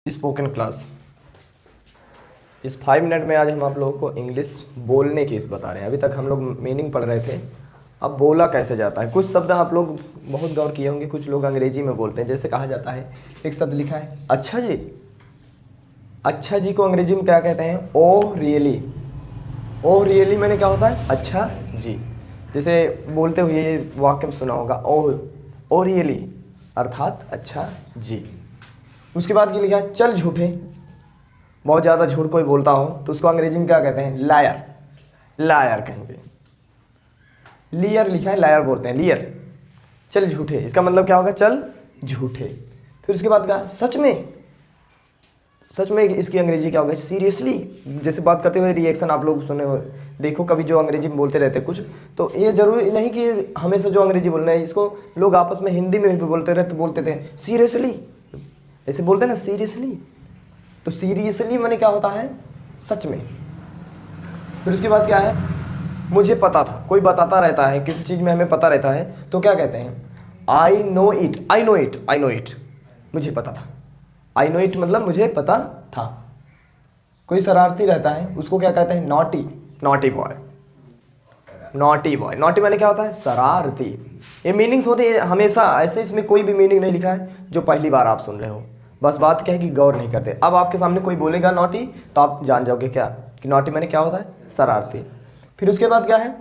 Spoken class. इस 5 minute में आज हम आप लोगों को इंग्लिश बोलने की बता रहे हैं। अभी तक हम लोग मीनिंग पढ़ रहे थे, अब बोला कैसे जाता है। कुछ शब्द आप लोग बहुत गौर किए होंगे, कुछ लोग अंग्रेजी में बोलते हैं। जैसे कहा जाता है, एक शब्द लिखा है अच्छा जी। अच्छा जी को अंग्रेजी में क्या कहते हैं? Oh really. ओ रियली मैंने क्या होता है? अच्छा जी। जैसे बोलते हुए ये वाक्य में सुना होगा, ओ रियली अर्थात अच्छा जी। उसके बाद क्या लिखा है? चल झूठे। बहुत ज़्यादा झूठ कोई बोलता हो तो उसको अंग्रेजी में क्या कहते हैं? लायर। लायर कहीं पे लियर लिखा है, लायर बोलते हैं, लियर। चल झूठे, इसका मतलब क्या होगा? चल झूठे। फिर उसके बाद क्या? सच में। सच में इसकी अंग्रेजी क्या होगा? सीरियसली। जैसे बात करते हुए रिएक्शन आप लोग सुने हो, देखो कभी जो अंग्रेजी में बोलते रहते हैं कुछ, तो ये जरूरी नहीं कि हमेशा जो अंग्रेजी बोलना है, इसको लोग आपस में हिंदी में भी बोलते रहते, बोलते थे सीरियसली, ऐसे बोलते हैं ना सीरियसली। तो सीरियसली माने क्या होता है? सच में। फिर उसके बाद क्या है? मुझे पता था। कोई बताता रहता है किसी चीज़ में, हमें पता रहता है तो क्या कहते हैं? I know it. I know it. I know it मुझे पता था। आई नो इट मतलब मुझे पता था। कोई शरारती रहता है उसको क्या कहते हैं? Naughty. Naughty boy. Naughty boy. Naughty माने क्या होता है? शरारती। ये मीनिंग्स होते हैं हमेशा ऐसे, इसमें कोई भी मीनिंग नहीं लिखा है जो पहली बार आप सुन रहे हो। बस बात क्या है कि गौर नहीं करते। अब आपके सामने कोई बोलेगा नॉटी तो आप जान जाओगे क्या कि नॉटी माने क्या होता है? शरारती। फिर उसके बाद क्या है?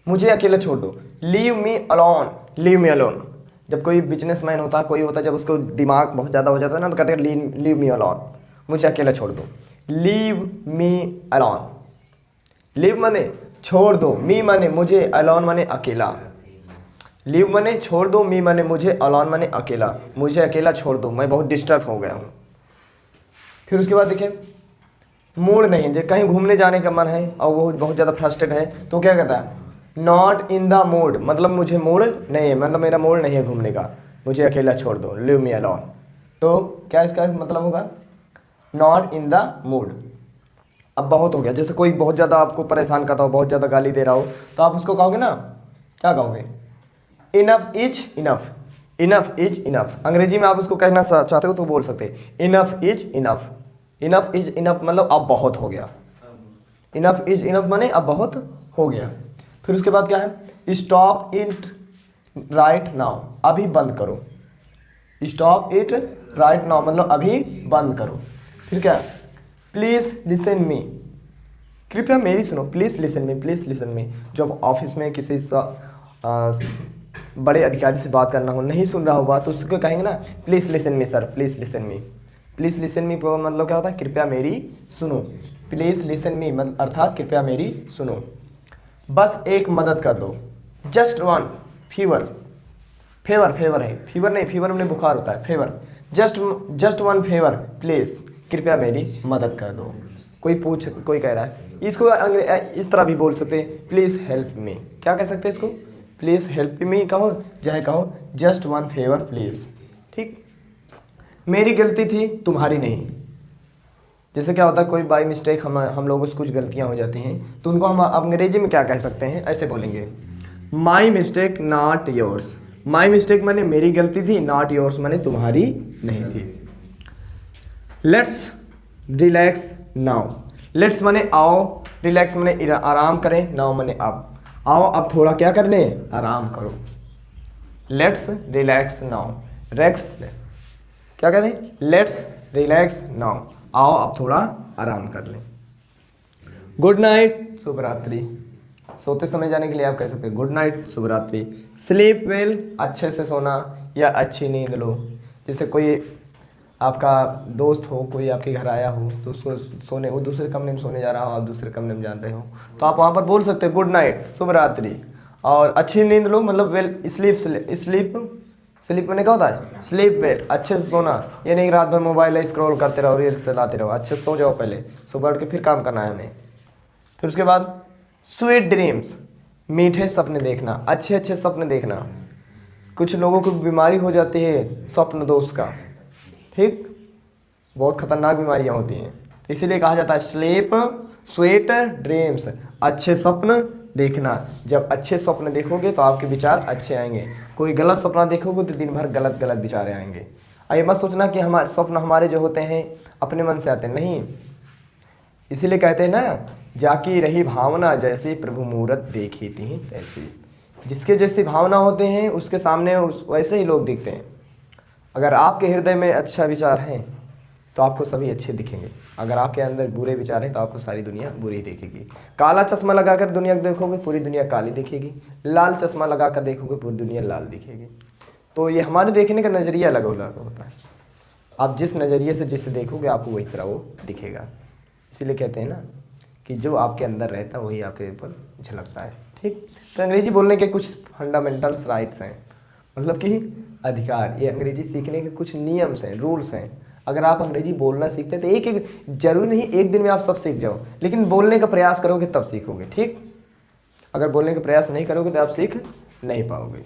मुझे अकेला छोड़ दो। Leave me alone. Leave me alone. जब कोई बिजनेसमैन होता है, कोई होता है, जब उसको दिमाग बहुत ज़्यादा हो जाता है ना, तो कहते हैं लीव मी अलोन, मुझे अकेला छोड़ दो। Leave me alone. लीव माने छोड़ दो, मी माने मुझे, अलोन माने अकेला। लीव माने छोड़ दो, मी माने मुझे, अलोन माने अकेला। मुझे अकेला छोड़ दो, मैं बहुत डिस्टर्ब हो गया हूँ। फिर उसके बाद देखिए, मूड नहीं, जो कहीं घूमने जाने का मन है और वो बहुत ज़्यादा फ्रस्ट्रेट है तो क्या कहता है? नॉट इन द मूड, मतलब मुझे मूड नहीं है, मतलब मेरा मूड नहीं है घूमने का, मुझे अकेला छोड़ दो। Leave me alone. तो क्या इसका मतलब होगा? Not in the mood. अब बहुत हो गया। जैसे कोई बहुत ज़्यादा आपको परेशान करता हो, बहुत ज़्यादा गाली दे रहा हो, तो आप उसको कहोगे ना, क्या कहोगे? Enough is enough. Enough is enough. अंग्रेजी में आप उसको कहना चाहते हो तो बोल सकते हैं enough is enough. Enough is enough मतलब अब बहुत हो गया। इनफ इज इनफ माने अब बहुत हो गया। फिर उसके बाद क्या है? Stop it right now. अभी बंद करो। स्टॉप इट राइट नाउ मतलब अभी बंद करो। फिर क्या? Please listen me. कृपया मेरी सुनो। Please listen me. Please listen me. जब ऑफिस में किसी बड़े अधिकारी से बात करना हो, नहीं सुन रहा होगा तो उसको कहेंगे ना, please listen me sir, please listen me. Please listen me मतलब क्या होता है? कृपया मेरी सुनो। प्लीज़ लिसन मी मतलब अर्थात कृपया मेरी सुनो। बस एक मदद कर दो। Just one fever. Favour, favour है, फीवर नहीं, फीवर में बुखार होता है, favour. Just one favour please, कृपया मेरी मदद कर दो। कोई कह रहा है, इसको इस तरह भी बोल सकते हैं, प्लीज़ हेल्प मी। क्या कह सकते हैं इसको? प्लीज़ हेल्प मी कहो, चाहे कहो जस्ट वन फेवर प्लीज़। ठीक। मेरी गलती थी, तुम्हारी नहीं। जैसे क्या होता है, कोई बाई मिस्टेक हम लोगों से कुछ गलतियां हो जाती हैं तो उनको हम अंग्रेजी में क्या कह सकते हैं? ऐसे बोलेंगे, my mistake not yours. My mistake माने मेरी गलती थी, नॉट योर्स माने तुम्हारी नहीं थी। Let's relax now. लेट्स माने आओ, रिलैक्स माने आराम करें, नाउ माने अब। आओ अब थोड़ा क्या कर लें? आराम करो। Let's relax now. रेक्स क्या कहते हैं? Let's relax now. आओ अब थोड़ा आराम कर लें। गुड नाइट, शुभ रात्रि। सोते समय जाने के लिए आप कह सकते हैं गुड नाइट, शुभ रात्रि। स्लीप वेल, अच्छे से सोना या अच्छी नींद लो। जैसे कोई आपका दोस्त हो, कोई आपके घर आया हो तो उसको सोने, वो दूसरे कमरे में सोने जा रहा हो, आप दूसरे कमरे में जा रहे हो, तो आप वहाँ पर बोल सकते हैं गुड नाइट, शुभ रात्रि। और अच्छी नींद लो मतलब वेल स्लीप स्लीप मैंने क्या होता है? स्लीप वेल, अच्छे से सोना। ये नहीं रात भर मोबाइल स्क्रॉल करते रहो, रील्स चलाते रहो। अच्छे से सो जाओ पहले, सुबह उठ के फिर काम करना है हमें। फिर उसके बाद स्वीट ड्रीम्स, मीठे सपने देखना, अच्छे अच्छे सपने देखना। कुछ लोगों को बीमारी हो जाती है स्वप्न दोष का, ठीक, बहुत खतरनाक बीमारियां होती हैं, तो इसीलिए कहा जाता है स्लीप स्वीट ड्रीम्स, अच्छे स्वप्न देखना। जब अच्छे स्वप्न देखोगे तो आपके विचार अच्छे आएंगे। कोई गलत सपना देखोगे तो दिन भर गलत गलत विचार आएंगे। ये मत सोचना कि हमारे स्वप्न हमारे जो होते हैं अपने मन से आते हैं, नहीं। इसीलिए कहते हैं ना, जाकी रही भावना जैसे प्रभु मूरत देखी थी तैसी। जिसके जैसी भावना होते हैं उसके सामने वैसे ही लोग दिखते हैं। अगर आपके हृदय में अच्छा विचार हैं तो आपको सभी अच्छे दिखेंगे, अगर आपके अंदर बुरे विचार हैं तो आपको सारी दुनिया बुरी दिखेगी। काला चश्मा लगाकर दुनिया देखोगे, पूरी दुनिया काली दिखेगी। लाल चश्मा लगाकर देखोगे, पूरी दुनिया लाल दिखेगी। तो ये हमारे देखने का नज़रिया अलग अलग होता है। आप जिस नज़रिए से जिसे देखोगे आपको वही तरह वो दिखेगा। इसीलिए कहते हैं ना कि जो आपके अंदर रहता है वही आपके ऊपर झलकता है। ठीक, तो अंग्रेजी बोलने के कुछ फंडामेंटल्स राइट्स हैं, मतलब कि अधिकार। ये अंग्रेजी सीखने के कुछ नियम्स हैं, रूल्स हैं। अगर आप अंग्रेजी बोलना सीखते हैं तो एक जरूरी नहीं एक दिन में आप सब सीख जाओ, लेकिन बोलने का प्रयास करोगे तब सीखोगे। ठीक, अगर बोलने का प्रयास नहीं करोगे तो आप सीख नहीं पाओगे।